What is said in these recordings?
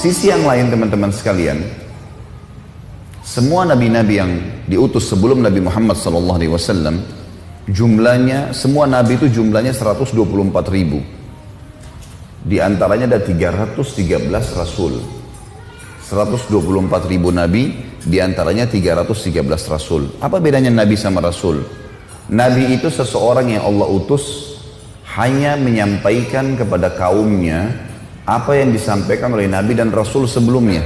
Sisi yang lain teman-teman sekalian, semua nabi-nabi yang diutus sebelum Nabi Muhammad SAW, jumlahnya, semua nabi itu jumlahnya 124 ribu. Di antaranya ada 313 rasul. 124 ribu nabi, di antaranya 313 rasul. Apa bedanya nabi sama rasul? Nabi itu seseorang yang Allah utus hanya menyampaikan kepada kaumnya apa yang disampaikan oleh nabi dan rasul sebelumnya.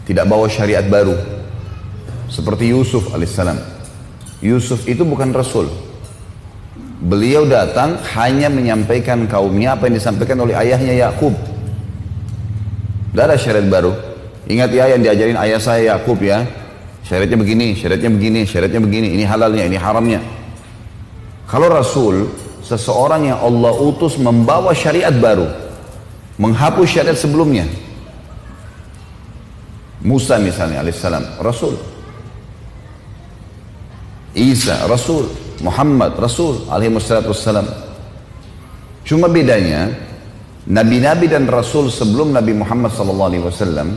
Tidak bawa syariat baru. Seperti Yusuf alaihissalam. Yusuf itu bukan rasul. Beliau datang hanya menyampaikan kaumnya apa yang disampaikan oleh ayahnya Yakub. Tidak ada syariat baru. Ingat ya yang diajarin ayah saya Yakub ya. Syariatnya begini, syariatnya begini, syariatnya begini. Ini halalnya, ini haramnya. Kalau rasul, seseorang yang Allah utus membawa syariat baru. Menghapus syariat sebelumnya. Musa misalnya alaihissalam, rasul. Isa, rasul. Muhammad, rasul alaihissalam. Cuma bedanya, nabi-nabi dan rasul sebelum Nabi Muhammad SAW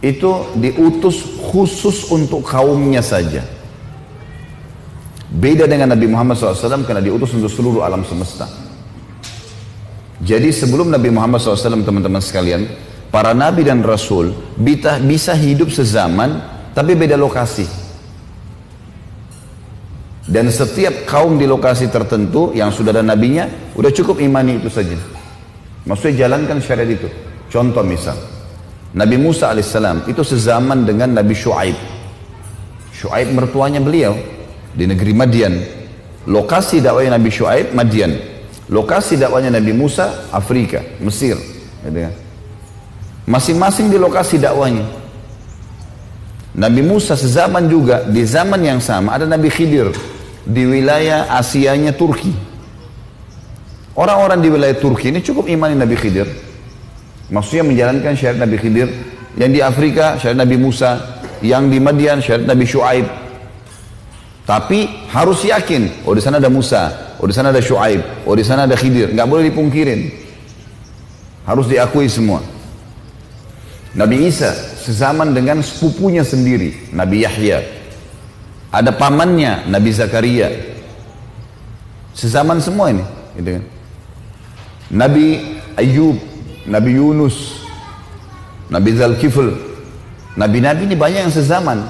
itu diutus khusus untuk kaumnya saja. Beda dengan Nabi Muhammad SAW karena diutus untuk seluruh alam semesta. Jadi sebelum Nabi Muhammad SAW teman-teman sekalian, para nabi dan rasul bisa hidup sezaman tapi beda lokasi. Dan setiap kaum di lokasi tertentu yang sudah ada nabinya, udah cukup imani itu saja. Maksudnya jalankan syariat itu. Contoh misal, Nabi Musa alaihissalam itu sezaman dengan Nabi Shu'aib. Shu'aib mertuanya beliau di negeri Madian. Lokasi dakwahnya Nabi Shu'aib, Madian. Lokasi dakwahnya Nabi Musa, Afrika, Mesir. Masing-masing di lokasi dakwahnya. Nabi Musa sezaman juga, di zaman yang sama ada Nabi Khidir di wilayah Asianya Turki. Orang-orang di wilayah Turki ini cukup imani Nabi Khidir. Maksudnya menjalankan syariat Nabi Khidir. Yang di Afrika syariat Nabi Musa, yang di Madian syariat Nabi Shu'aib. Tapi harus yakin, oh di sana ada Musa, oh di sana ada Shu'aib, oh di sana ada Khidir. Nggak boleh dipungkirin. Harus diakui semua. Nabi Isa sezaman dengan sepupunya sendiri, Nabi Yahya. Ada pamannya, Nabi Zakaria. Sezaman semua ini. Gitu kan. Nabi Ayub, Nabi Yunus, Nabi Dzulkifl. Nabi-nabi ini banyak yang sezaman.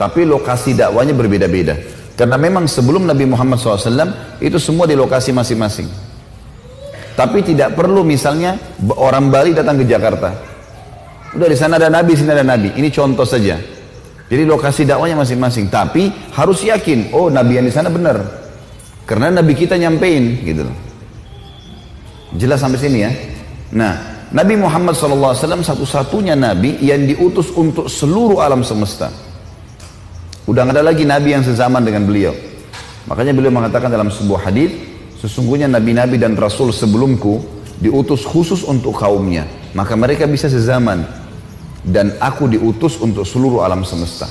Tapi lokasi dakwanya berbeda-beda. Karena memang sebelum Nabi Muhammad SAW, itu semua di lokasi masing-masing. Tapi tidak perlu misalnya orang Bali datang ke Jakarta. Udah di sana ada nabi, sini ada nabi. Ini contoh saja. Jadi lokasi dakwanya masing-masing. Tapi harus yakin, oh nabi yang di sana benar. Karena nabi kita nyampein, gitu. Jelas sampai sini ya. Nah, Nabi Muhammad SAW satu-satunya nabi yang diutus untuk seluruh alam semesta. Udah nggak ada lagi nabi yang sezaman dengan beliau. Makanya beliau mengatakan dalam sebuah hadis, sesungguhnya nabi-nabi dan rasul sebelumku diutus khusus untuk kaumnya, maka mereka bisa sezaman, dan aku diutus untuk seluruh alam semesta.